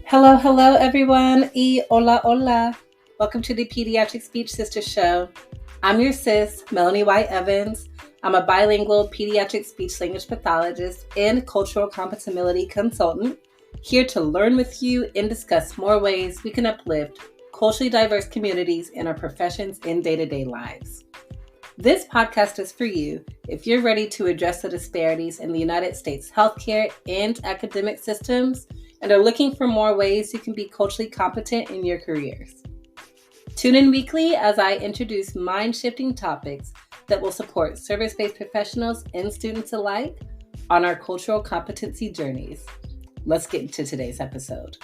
Hello, hello, everyone. Hola, hola. Welcome to the Pediatric Speech Sister Show. I'm your sis, Melanie White Evans. I'm a bilingual pediatric speech language pathologist and cultural compatibility consultant, here to learn with you and discuss more ways we can uplift culturally diverse communities in our professions and day-to-day lives. This podcast is for you if you're ready to address the disparities in the United States healthcare and academic systems and are looking for more ways you can be culturally competent in your careers. Tune in weekly as I introduce mind-shifting topics that will support service-based professionals and students alike on our cultural competency journeys. Let's get into today's episode.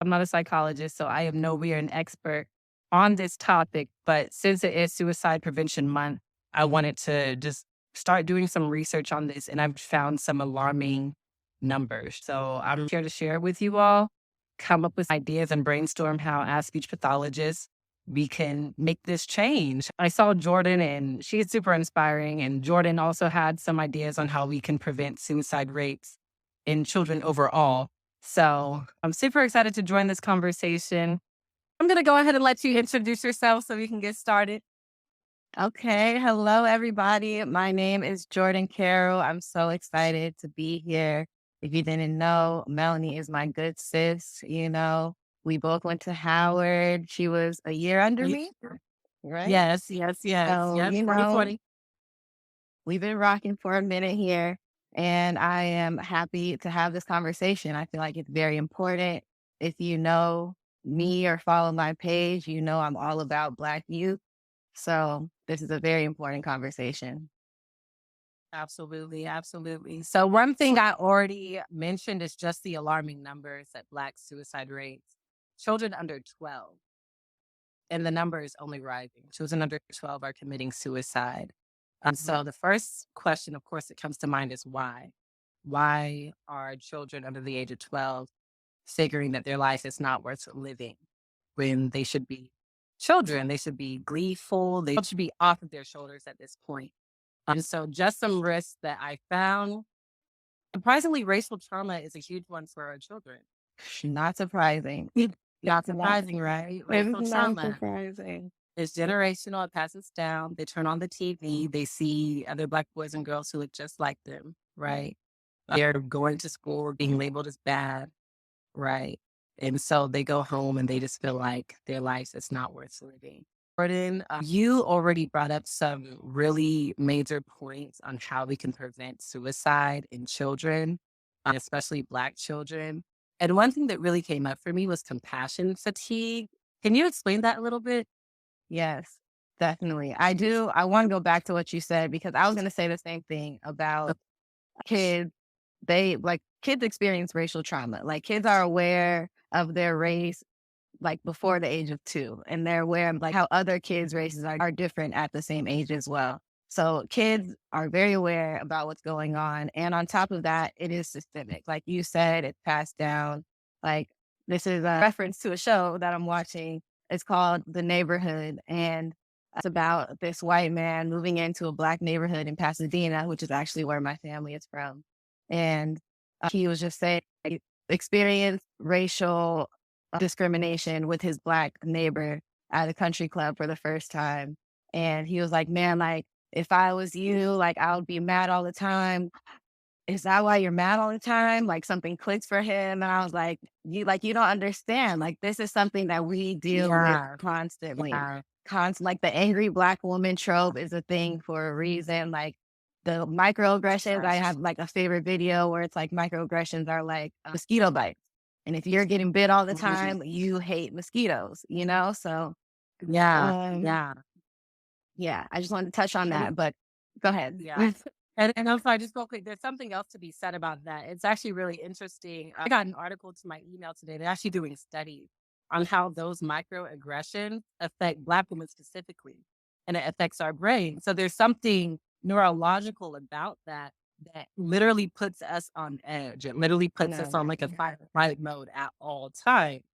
I'm not a psychologist, so I am nowhere an expert on this topic. But since it is Suicide Prevention Month, I wanted to just start doing some research on this, and I've found some alarming numbers. So I'm here to share with you all, come up with ideas and brainstorm how, as speech pathologists, we can make this change. I saw Jordyn, and she's super inspiring. And Jordyn also had some ideas on how we can prevent suicide rates in children overall. So I'm super excited to join this conversation. I'm going to go ahead and let you introduce yourself so we can get started. Okay. Hello, everybody. My name is Jordyn Carroll. I'm so excited to be here. If you didn't know, Melanie is my good sis. We both went to Howard. She was a year under me, right? Yes. So, Yep. 2020. We've been rocking for a minute here, and I am happy to have this conversation. I feel like it's very important. If you know me or follow my page, you know I'm all about Black youth. So this is a very important conversation. Absolutely. Absolutely. So one thing I already mentioned is just the alarming numbers at Black suicide rates. Children under 12, and the number is only rising. Children under 12 are committing suicide. So the first question, of course, that comes to mind is why? Why are children under the age of 12 figuring that their life is not worth living when they should be children? They should be gleeful. They should be off of their shoulders at this point. And so just some risks that I found. Surprisingly, racial trauma is a huge one for our children. Not surprising. Not surprising, right? Racial It's not trauma. surprising. It's generational. It passes down. They turn on the TV. They see other Black boys and girls who look just like them, right? They're going to school being labeled as bad, right? And so they go home and they just feel like their life is not worth living. Jordyn, you already brought up some really major points on how we can prevent suicide in children, especially Black children. And one thing that really came up for me was compassion fatigue. Can you explain that a little bit? Yes, definitely. I do. I want to go back to what you said because I was going to say the same thing about kids. Kids experience racial trauma. Like kids are aware of their race like before the age of 2, and they're aware of like how other kids' races are different at the same age as well. So kids are very aware about what's going on. And on top of that, it is systemic. Like you said, it's passed down. Like this is a reference to a show that I'm watching. It's called The Neighborhood. And it's about this white man moving into a Black neighborhood in Pasadena, which is actually where my family is from. And he was just saying, experienced racial discrimination with his Black neighbor at a country club for the first time. And he was like, man, like, if I was you, like, I would be mad all the time. Is that why you're mad all the time? Like something clicks for him. And I was like, you don't understand. Like, this is something that we deal with constantly. Yeah. Like the angry Black woman trope is a thing for a reason. Like the microaggressions, I have like a favorite video where it's like microaggressions are like mosquito bites. And if you're getting bit all the time, you hate mosquitoes, So Yeah. yeah, I just wanted to touch on that, but go ahead. Yeah. And also, I just real quick, there's something else to be said about that. It's actually really interesting. I got an article to my email today. They're actually doing studies on how those microaggressions affect Black women specifically, and it affects our brain. So there's something neurological about that literally puts us on edge. It literally puts us on like a fight or flight mode at all times.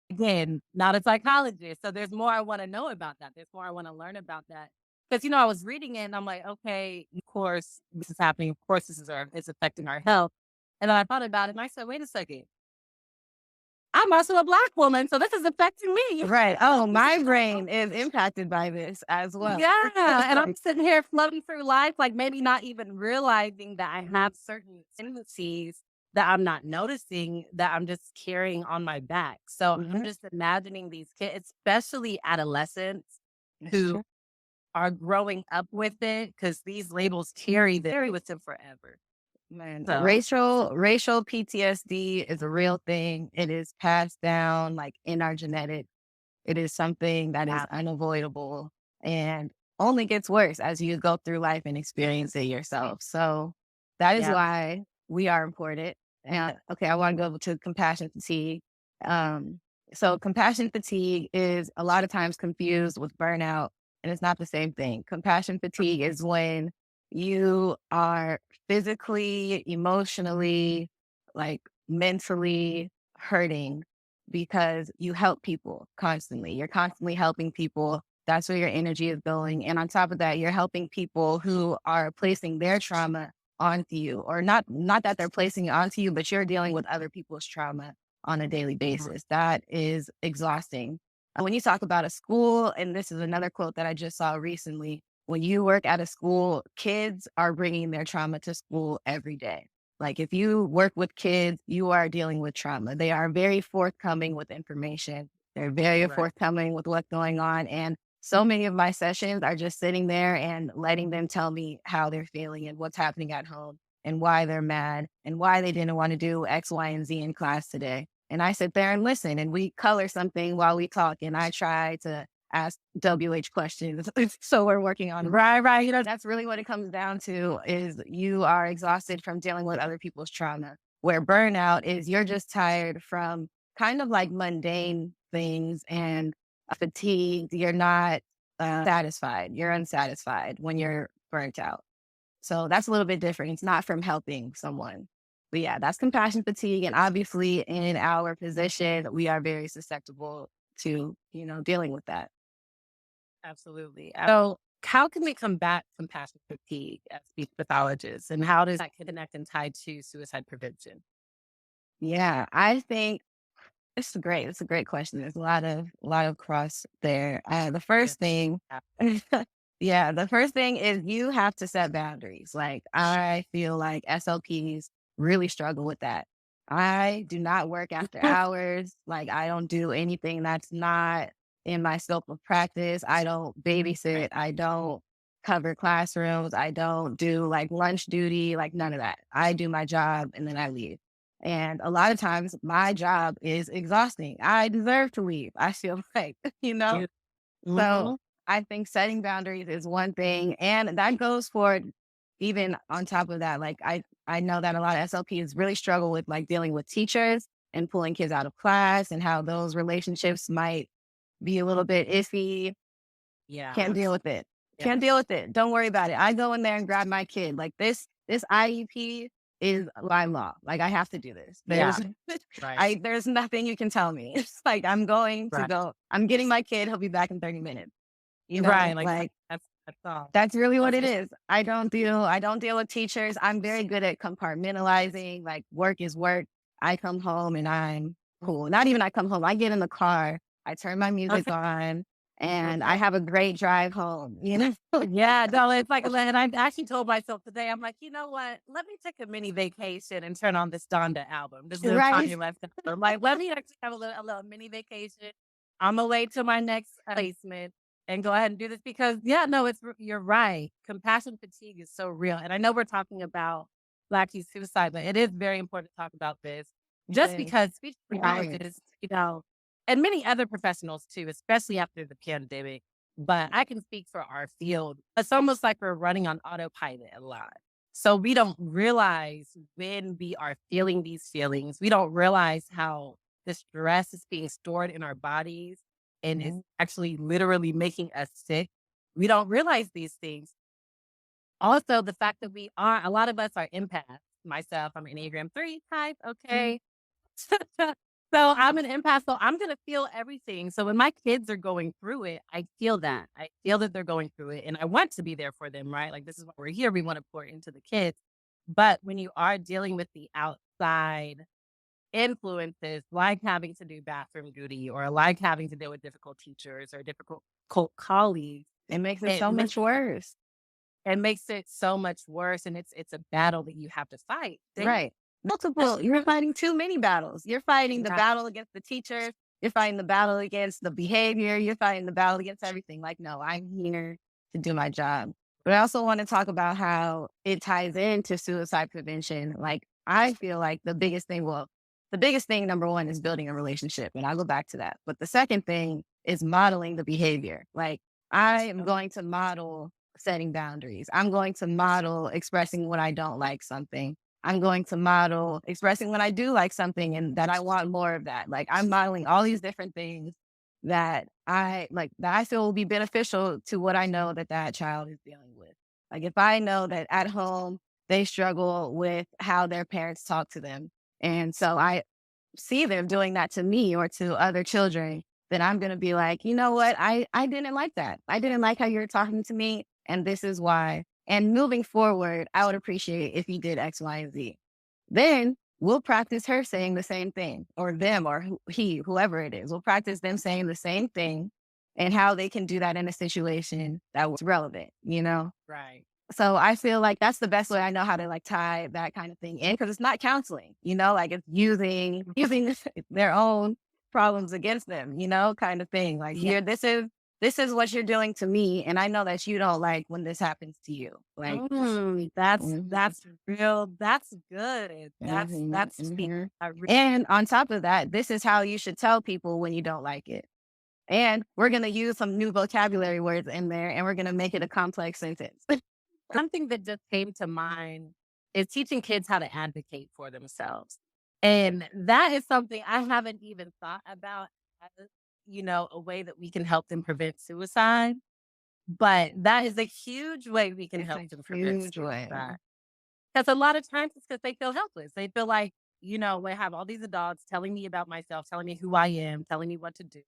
Again, not a psychologist. So there's more I want to know about that. There's more I want to learn about that. Because, I was reading it and I'm like, okay, of course, this is happening. Of course, it's affecting our health. And then I thought about it and I said, wait a second. I'm also a Black woman, so this is affecting me. Right. Oh, my brain is impacted by this as well. Yeah. And I'm sitting here floating through life, like maybe not even realizing that I have certain tendencies that I'm not noticing that I'm just carrying on my back. So I'm just imagining these kids, especially adolescents who are growing up with it, because these labels carry with them forever. Man, So racial PTSD is a real thing. It is passed down like in our genetics. It is something that is unavoidable and only gets worse as you go through life and experience it yourself. So that is why we are important. And okay, I want to go to compassion fatigue. So compassion fatigue is a lot of times confused with burnout, and it's not the same thing. Compassion fatigue is when you are physically, emotionally, like mentally hurting because you help people constantly. You're constantly helping people. That's where your energy is going. And on top of that, you're helping people who are placing their trauma onto you, or not that they're placing it onto you, but you're dealing with other people's trauma on a daily basis. That is exhausting. When you talk about a school, and this is another quote that I just saw recently, when you work at a school, kids are bringing their trauma to school every day. Like if you work with kids, you are dealing with trauma. They are very forthcoming with information. They're very forthcoming with what's going on. And so many of my sessions are just sitting there and letting them tell me how they're feeling and what's happening at home and why they're mad and why they didn't want to do X, Y, and Z in class today. And I sit there and listen, and we color something while we talk. And I try to ask WH questions. So we're working on right. you know, that's really what it comes down to, is you are exhausted from dealing with other people's trauma, where burnout is you're just tired from kind of like mundane things, and fatigued. You're not satisfied. You're unsatisfied when you're burnt out. So that's a little bit different. It's not from helping someone. But yeah, that's compassion fatigue. And obviously in our position, we are very susceptible to, dealing with that. Absolutely. So how can we combat compassion fatigue as speech pathologists, and how does that connect and tie to suicide prevention? Yeah, I think it's great. It's a great question. There's a lot of cross there. The first thing, yeah, the first thing is you have to set boundaries. Like I feel like SLPs really struggle with that. I do not work after hours. Like I don't do anything that's not in my scope of practice. I don't babysit. I don't cover classrooms. I don't do like lunch duty, like none of that. I do my job and then I leave. And a lot of times my job is exhausting. I deserve to leave. I feel like, So I think setting boundaries is one thing. And that goes for even on top of that. Like I know that a lot of SLPs really struggle with like dealing with teachers and pulling kids out of class, and how those relationships might be a little bit iffy. Yeah. Can't deal with it. Can't deal with it. Don't worry about it. I go in there and grab my kid. Like this IEP is line law. Like I have to do this. There's nothing you can tell me. It's like I'm going to go. I'm getting my kid. He'll be back in 30 minutes. Like that's all. That's really what it is. I don't deal with teachers. I'm very good at compartmentalizing. Like work is work. I come home and I'm cool. Not even I come home. I get in the car. I turn my music on. And I have a great drive home, Yeah, no, it's like, and I actually told myself today, I'm like, you know what? Let me take a mini vacation and turn on this Donda album. This little Kanye West album. I'm like, let me actually have a little mini vacation. I'm gonna wait till my next placement and go ahead and do this, because you're right. Compassion fatigue is so real. And I know we're talking about Black youth suicide, but it is very important to talk about this, just because speech pathologists, and many other professionals too, especially after the pandemic. But I can speak for our field. It's almost like we're running on autopilot a lot. So we don't realize when we are feeling these feelings. We don't realize how the stress is being stored in our bodies and is actually literally making us sick. We don't realize these things. Also, the fact that a lot of us are empaths. Myself, I'm an Enneagram 3 type. Okay. So I'm an empath, so I'm going to feel everything. So when my kids are going through it, I feel that. I feel that they're going through it, and I want to be there for them, right? Like this is why we're here. We want to pour into the kids. But when you are dealing with the outside influences, like having to do bathroom duty or like having to deal with difficult teachers or difficult colleagues, It makes it it so makes much worse. it makes it so much worse, and it's a battle that you have to fight daily. Right. Multiple. You're fighting too many battles. You're fighting the Yeah. battle against the teachers. You're fighting the battle against the behavior. You're fighting the battle against everything. Like, no, I'm here to do my job. But I also want to talk about how it ties into suicide prevention. Like, I feel like the biggest thing, number one, is building a relationship. And I'll go back to that. But the second thing is modeling the behavior. Like, I am going to model setting boundaries. I'm going to model expressing when I don't like something. I'm going to model expressing when I do like something and that I want more of that. Like, I'm modeling all these different things that I feel will be beneficial to what I know that that child is dealing with. Like, if I know that at home they struggle with how their parents talk to them, and so I see them doing that to me or to other children, then I'm going to be like, you know what? I didn't like that. I didn't like how you're talking to me. And this is why. And moving forward, I would appreciate if you did X, Y, and Z. Then we'll practice her saying the same thing, or them, or whoever it is. We'll practice them saying the same thing and how they can do that in a situation that was relevant, you know? Right. So I feel like that's the best way I know how to like tie that kind of thing in, because it's not counseling, you know, like it's using their own problems against them, you know, kind of thing. Like, Yeah. here, this is what you're doing to me, and I know that you don't like when this happens to you. Like, That's mhm, real. That's good. mhm, That's sweet. mhm. And on top of that, this is how you should tell people when you don't like it. And we're gonna use some new vocabulary words in there, and we're gonna make it a complex sentence. Something that just came to mind is teaching kids how to advocate for themselves. And that is something I haven't even thought about as, a way that we can help them prevent suicide. But that is a huge way we can It's help a them prevent huge way. suicide. Because a lot of times it's because they feel helpless. They feel like, I have all these adults telling me about myself, telling me who I am, telling me what to do.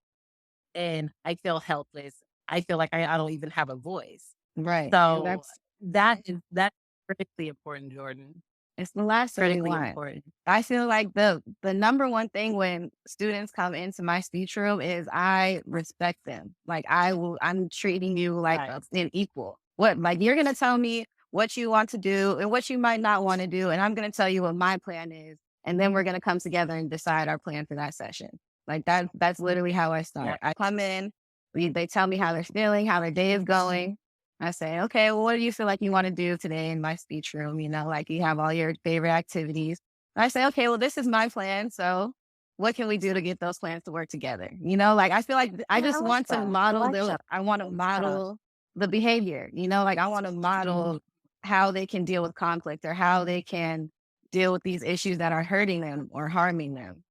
And I feel helpless. I feel like I don't even have a voice. Right. And So that's critically important, Jordan. it's the last thing we Critically want. important. I feel like the number one thing when students come into my speech room is I respect them. Like, I'm treating you like Right. an equal. Like, you're gonna tell me what you want to do and what you might not want to do, and I'm gonna tell you what my plan is, and then we're gonna come together and decide our plan for that session. Like, that's literally how I start. I come in, they tell me how they're feeling, how their day is going. I say, okay, well, what do you feel like you want to do today in my speech room? You know, like, you have all your favorite activities. I say, okay, well, this is my plan. So what can we do to get those plans to work together? You know, like, I feel like I just want to model I want to model the behavior, you know, like, I want to model how they can deal with conflict or how they can deal with these issues that are hurting them or harming them.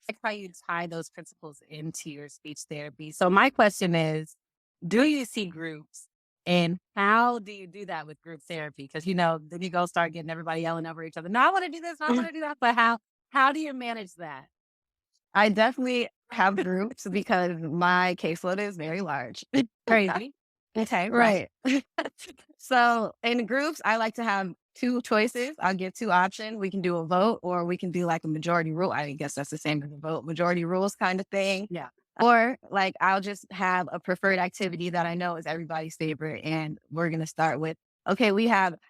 Like how you tie those principles into your speech therapy. So my question is, do you see groups and how do you do that with group therapy? Because then you go start getting everybody yelling over each other. No, I want to do this, no, I want to do that. But how do you manage that? I definitely have groups because my caseload is very large. Crazy. Okay. Right. So in groups, I like to have two choices. I'll give two options. We can do a vote, or we can do like a majority rule. I guess that's the same as a vote, majority rules kind of thing. Yeah. Or like, I'll just have a preferred activity that I know is everybody's favorite. And we're going to start with, okay,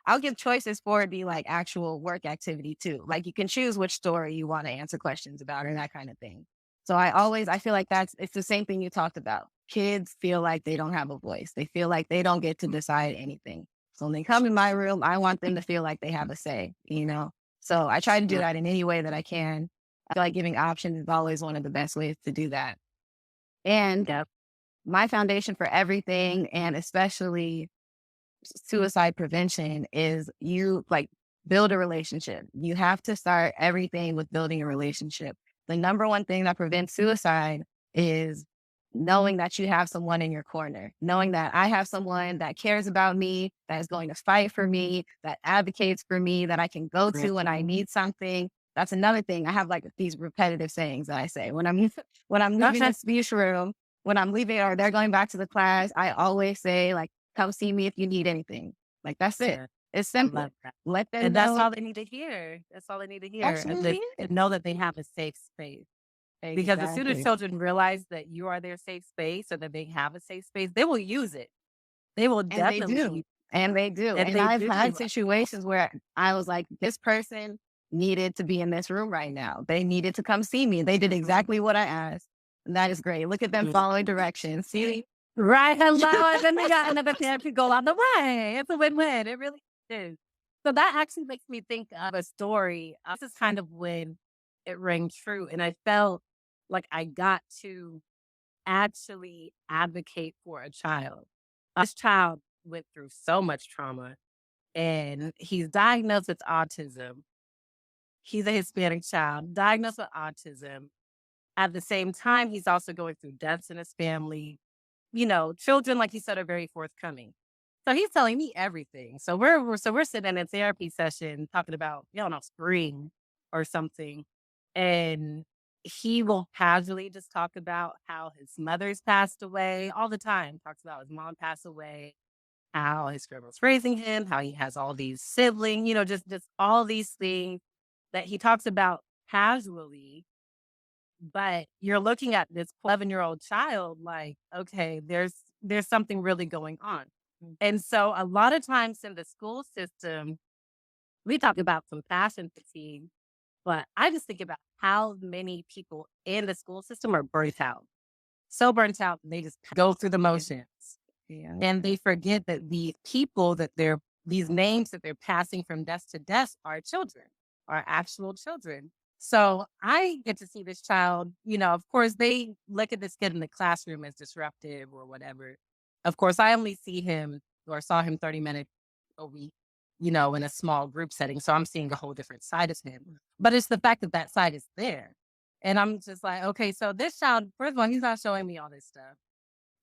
I'll give choices for it be like actual work activity too. Like, you can choose which story you want to answer questions about or that kind of thing. So I feel like it's the same thing you talked about. Kids feel like they don't have a voice. They feel like they don't get to decide anything. So when they come in my room, I want them to feel like they have a say, you know? So I try to do that in any way that I can. I feel like giving options is always one of the best ways to do that. And my foundation for everything, and especially suicide prevention, is you like build a relationship. You have to start everything with building a relationship. The number one thing that prevents suicide is knowing that you have someone in your corner, knowing that I have someone that cares about me, that is going to fight for me, that advocates for me, that I can go to when I need something. That's another thing. I have like these repetitive sayings that I say when I'm leaving the speech room, when I'm leaving or they're going back to the class. I always say, like, come see me if you need anything. Like, that's it. It's I simple. love that. Let them And that's know. all they need to hear. That's all they need to hear. Absolutely. And know that they have a safe space. Because as soon as Exactly. children realize that you are their safe space or that they have a safe space, they will use it. They will And they definitely do. use And they do. it. And And they I've do. had situations where I was like, this person needed to be in this room right now. They needed to come see me. They did exactly what I asked. And that is great. Look at them Mhm. following directions. See? Right. Hello. And then they got another therapy go out the way. It's a win-win. It really is. So that actually makes me think of a story. This is kind of when it rang true. And I felt like I got to actually advocate for a child. This child went through so much trauma and he's diagnosed with autism. He's a Hispanic child diagnosed with autism. At the same time, he's also going through deaths in his family. Children, like you said, are very forthcoming. So he's telling me everything. So we're sitting in a therapy session talking about, spring or something. And he will casually just talk about how his mother's passed away all the time. Talks about his mom passed away, how his grandma's raising him, how he has all these siblings, just all these things that he talks about casually. But you're looking at this 11-year-old child like, okay, there's something really going on. And so a lot of times in the school system, we talk about compassion fatigue, but I just think about how many people in the school system are burnt out. So burnt out, they just go through the motions. Yeah. And they forget that the people these names that they're passing from desk to desk are children, are actual children. So I get to see this child, of course, they look at this kid in the classroom as disruptive or whatever. Of course, I only see him or saw him 30 minutes a week, in a small group setting. So I'm seeing a whole different side of him. But it's the fact that that side is there. And I'm just like, okay, so this child, first of all, he's not showing me all this stuff.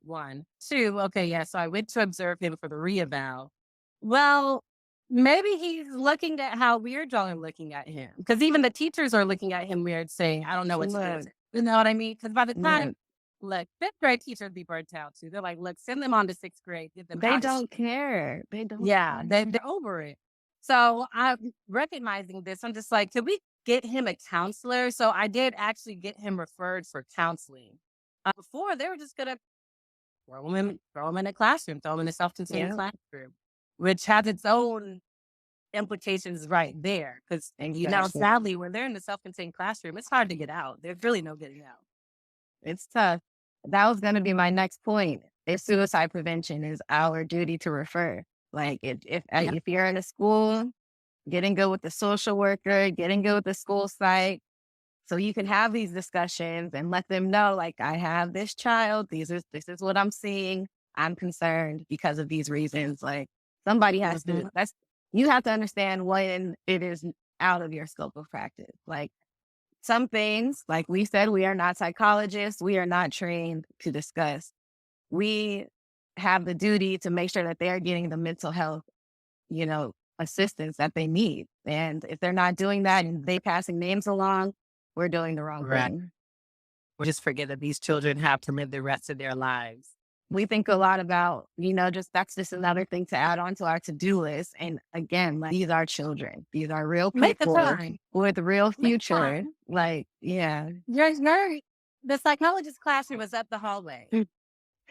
One. Two, okay, yeah, so I went to observe him for the reeval. Well, maybe he's looking at how weird y'all are looking at him. Because even the teachers are looking at him weird, saying, I don't know what to do with Look, it. You know what I mean? Because by the time, look, look, fifth grade teachers be burnt out too. They're like, look, send them on to sixth grade, get them they out of don't care. They don't yeah, care. they're over it. So I'm recognizing this. I'm just like, could we get him a counselor? So I did actually get him referred for counseling. Before, they were just going to throw him in a classroom, throw him in a self-contained Yeah. classroom, which has its own implications right there. Because, Exactly. sadly, when they're in the self-contained classroom, it's hard to get out. There's really no getting out. It's tough. That was going to be my next point. If suicide prevention is our duty to refer, like if you're in a school, getting good with the social worker, getting good with the school site, so you can have these discussions and let them know, like, I have this child. This is what I'm seeing. I'm concerned because of these reasons. Like, somebody has to. You have to understand when it is out of your scope of practice. Like, some things, like we said, we are not psychologists. We are not trained to discuss. We have the duty to make sure that they're getting the mental health, assistance that they need. And if they're not doing that and they passing names along, we're doing the wrong Right. thing. We just forget that these children have to live the rest of their lives. We think a lot about, that's just another thing to add on to our to-do list. And again, like, these are children. These are real Make the people time. with real Make future. time. Like, yeah. The psychologist classroom is up the hallway.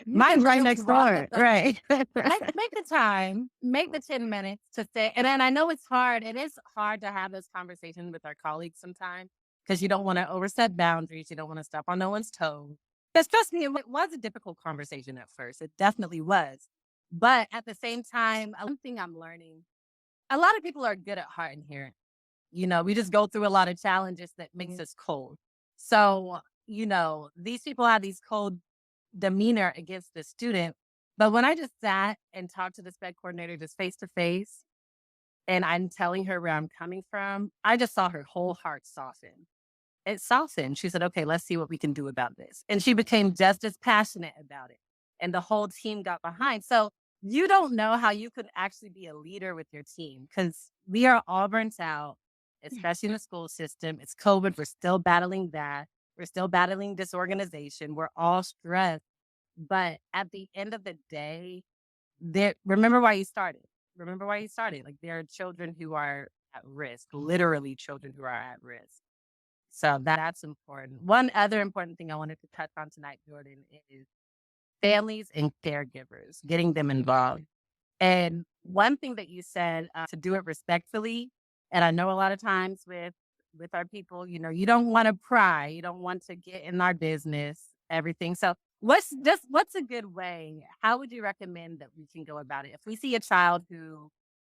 Mine's right next door. Right. Make the time, make the 10 minutes to say, and then I know it's hard. It is hard to have this conversation with our colleagues sometimes because you don't want to overstep boundaries. You don't want to step on no one's toes. Because trust me, it was a difficult conversation at first. It definitely was. But at the same time, one thing I'm learning, a lot of people are good at heart and hearing. We just go through a lot of challenges that makes us cold. So, these people have these cold demeanor against the student. But when I just sat and talked to the sped coordinator just face to face, and I'm telling her where I'm coming from, I just saw her whole heart soften. It softened. She said, okay, let's see what we can do about this. And she became just as passionate about it. And the whole team got behind. So you don't know how you could actually be a leader with your team because we are all burnt out, especially in the school system. It's COVID. We're still battling that. We're still battling disorganization. We're all stressed. But at the end of the day, remember why you started. remember why you started. Like there are children who are at risk, literally children who are at risk. So that's important. One other important thing I wanted to touch on tonight, Jordyn, is families and caregivers, getting them involved. And one thing that you said to do it respectfully, and I know a lot of times with our people, you don't want to pry, you don't want to get in our business, everything. So what's a good way? How would you recommend that we can go about it if we see a child who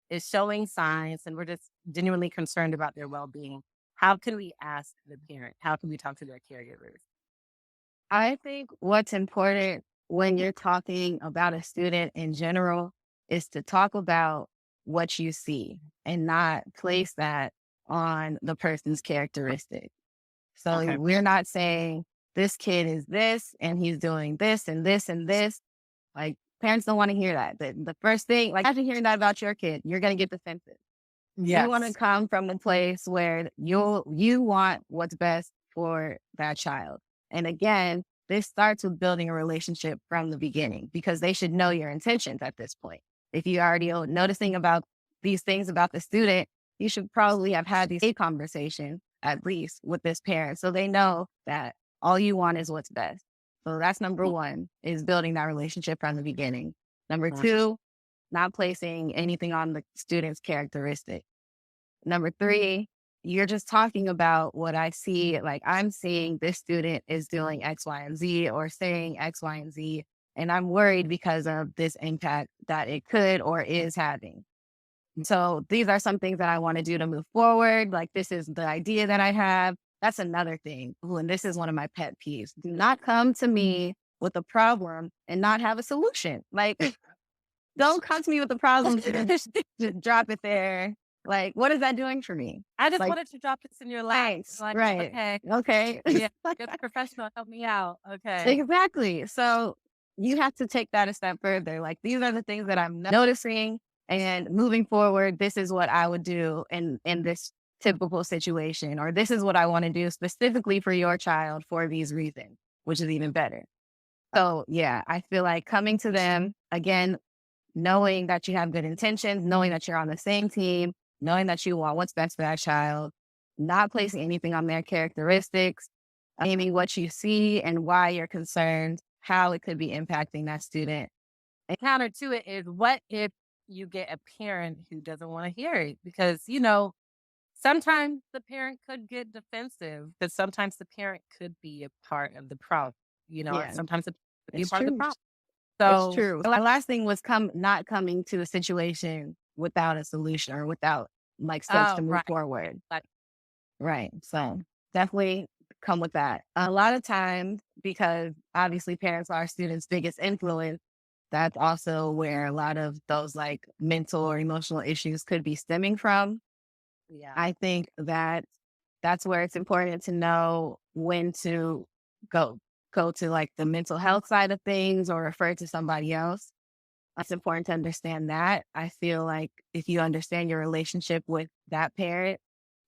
is showing signs and we're just genuinely concerned about their well-being? How can we ask the parent? How can we talk to their caregivers? I think what's important when you're talking about a student in general is to talk about what you see and not place that on the person's characteristic. So Okay. we're not saying this kid is this and he's doing this and this and this. Like parents don't want to hear that. The first thing, like after hearing that about your kid, you're going to get defensive. You want to Yes. come from a place where you want what's best for that child. And again, this starts with building a relationship from the beginning because they should know your intentions at this point. If you already are noticing about these things about the student, you should probably have had these conversations at least with this parent so they know that all you want is what's best. So that's number one, is building that relationship from the beginning. Number two, not placing anything on the student's characteristic. Number three, you're just talking about what I see. Like I'm seeing this student is doing X, Y, and Z or saying X, Y, and Z. And I'm worried because of this impact that it could or is having. So these are some things that I want to do to move forward. Like this is the idea that I have. That's another thing. Ooh, and this is one of my pet peeves. Do not come to me with a problem and not have a solution. Like don't come to me with a problem. Just drop it there. Like, what is that doing for me? I just Like, wanted to drop this in your lap. thanks. Like, Right. okay, Okay. yeah, you're the professional. Help me out. Okay. Exactly. So you have to take that a step further. Like, these are the things that I'm noticing. And moving forward, this is what I would do in this typical situation, or this is what I want to do specifically for your child for these reasons, which is even better. So yeah, I feel like coming to them again, knowing that you have good intentions, knowing that you're on the same team, knowing that you want what's best for that child, not placing anything on their characteristics, naming what you see and why you're concerned, how it could be impacting that student. And counter to it is, what if you get a parent who doesn't want to hear it? Because, sometimes the parent could get defensive, but sometimes the parent could be a part of the problem, Yeah, sometimes it could be a it's part of the true. problem. It's So, true. The last thing was not coming to a situation without a solution or without like steps to move right. forward. Like, Right. So definitely come with that. A lot of times, because obviously parents are our students' biggest influence, that's also where a lot of those like mental or emotional issues could be stemming from. yeah. I think that that's where it's important to know when to go to like the mental health side of things or refer to somebody else. It's important to understand that. I feel like if you understand your relationship with that parent,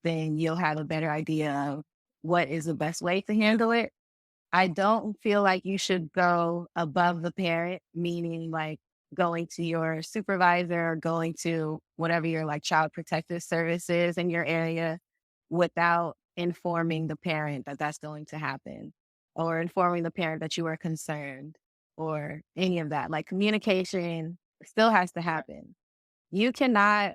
then you'll have a better idea of what is the best way to handle it. I don't feel like you should go above the parent, meaning like going to your supervisor or going to whatever your like child protective services in your area without informing the parent that that's going to happen or informing the parent that you are concerned or any of that. Like communication still has to happen. You cannot,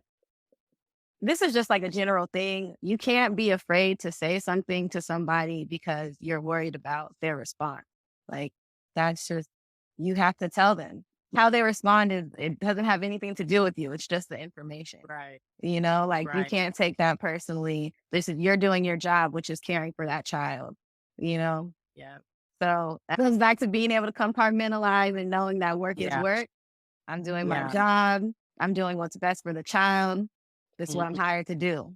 this is just like a general thing. You can't be afraid to say something to somebody because you're worried about their response. Like that's just, you have to tell them how they respond. It doesn't have anything to do with you. It's just the information. Right. You Right. can't take that personally. You're doing your job, which is caring for that child, Yeah. So that goes back to being able to compartmentalize and knowing that work is Yeah. work. I'm doing my Yeah. job. I'm doing what's best for the child. This is what I'm Mhm. hired to do,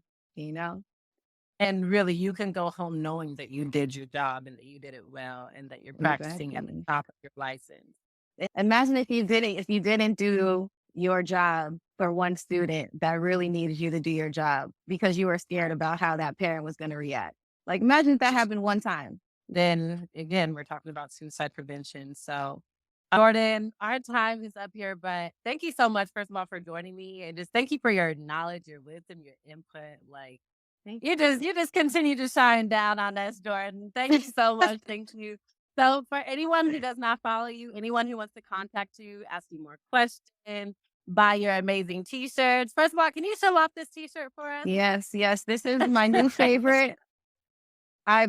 And really, you can go home knowing that you did your job and that you did it well and that you're practicing at the Exactly. top of your license. Imagine if you didn't do your job for one student that really needed you to do your job because you were scared about how that parent was going to react. Like imagine if that happened one time. Then again, we're talking about suicide prevention. So Jordyn, our time is up here, but thank you so much, first of all, for joining me, and just thank you for your knowledge, your wisdom, your input. Like you just continue to shine down on us, Jordyn. Thank you so much. Thank you. So for anyone who does not follow you, anyone who wants to contact you, ask you more questions, buy your amazing t-shirts. First of all, can you show off this t-shirt for us? Yes, yes. This is my new favorite. I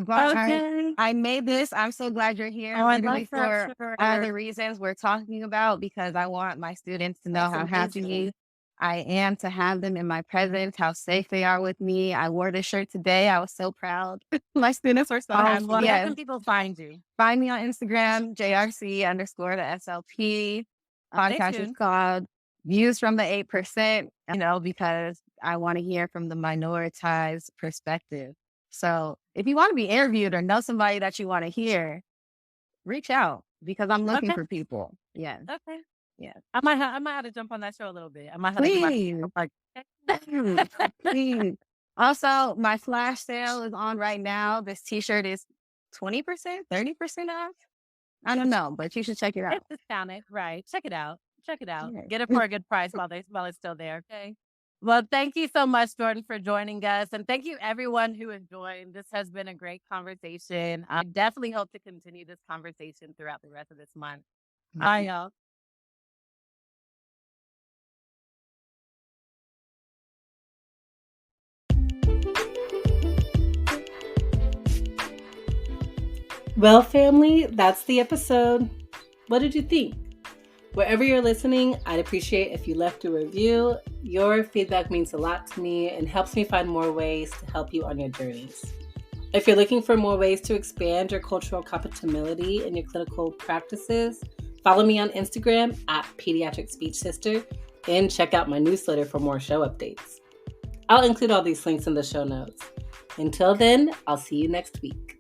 made this. I'm so glad you're here. Oh, I literally love that for shirt. one of the reasons we're talking about, because I want my students to know That's how happy amazing. I am to have them in my presence, how safe they are with me. I wore this shirt today. I was so proud. My students were so happy. Well, how Yes. can people find you? Find me on Instagram, JRC_the SLP. Podcast is tuned. called Views from the 8%, because I want to hear from the minoritized perspective. So if you want to be interviewed or know somebody that you want to hear, reach out, because I'm looking Okay. for people. Yes. Okay. Yes. I might have to jump on that show a little bit. I might have Please. to Please. Also, my flash sale is on right now. This t-shirt is 20%, 30% off. I don't know, but you should check it out. It's discounted, right? Check it out. Check it out. Yes. Get it for a good price while it's still there. Okay. Well, thank you so much, Jordyn, for joining us, and thank you everyone who has joined. This has been a great conversation. I definitely hope to continue this conversation throughout the rest of this month. Bye, y'all. Well, family, that's the episode. What did you think? Wherever you're listening, I'd appreciate if you left a review. Your feedback means a lot to me and helps me find more ways to help you on your journeys. If you're looking for more ways to expand your cultural compatibility in your clinical practices, follow me on Instagram at Pediatric Speech Sister and check out my newsletter for more show updates. I'll include all these links in the show notes. Until then, I'll see you next week.